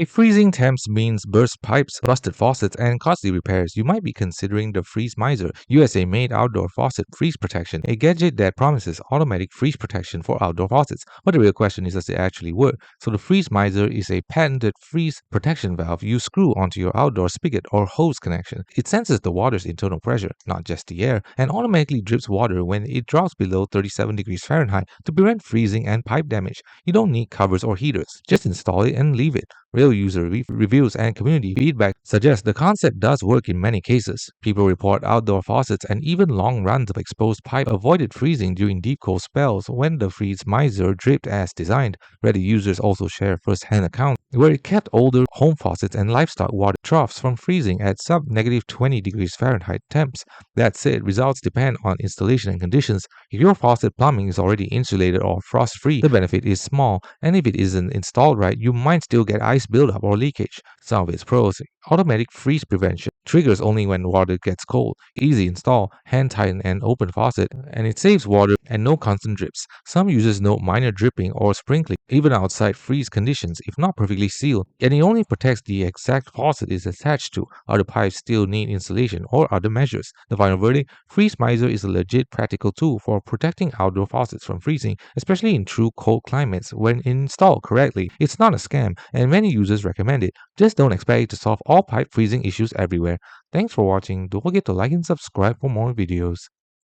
If freezing temps means burst pipes, rusted faucets, and costly repairs, you might be considering the Freeze Miser, USA-made outdoor faucet freeze protection, a gadget that promises automatic freeze protection for outdoor faucets. But the real question is, does it actually work? So the Freeze Miser is a patented freeze protection valve you screw onto your outdoor spigot or hose connection. It senses the water's internal pressure, not just the air, and automatically drips water when it drops below 37 degrees Fahrenheit to prevent freezing and pipe damage. You don't need covers or heaters. Just install it and leave it. Real user reviews and community feedback suggest the concept does work in many cases. People report outdoor faucets and even long runs of exposed pipe avoided freezing during deep cold spells when the Freeze Miser dripped as designed. Reddit users also share first-hand accounts where it kept older home faucets and livestock water troughs from freezing at sub-negative 20 degrees Fahrenheit temps. That said, results depend on installation and conditions. If your faucet plumbing is already insulated or frost-free, the benefit is small, and if it isn't installed right, you might still get ice buildup or leakage. Some of its pros: automatic freeze prevention, triggers only when water gets cold, easy install, hand tighten and open faucet, and it saves water and no constant drips. Some users note minor dripping or sprinkling, even outside freeze conditions if not perfectly sealed, and it only protects the exact faucet is attached to. Other pipes still need insulation or other measures. The final verdict: Freeze Miser is a legit practical tool for protecting outdoor faucets from freezing, especially in true cold climates. When installed correctly, it's not a scam, and many users recommend it. Just don't expect it to solve all pipe freezing issues everywhere. Thanks for watching. Don't forget to like and subscribe for more videos.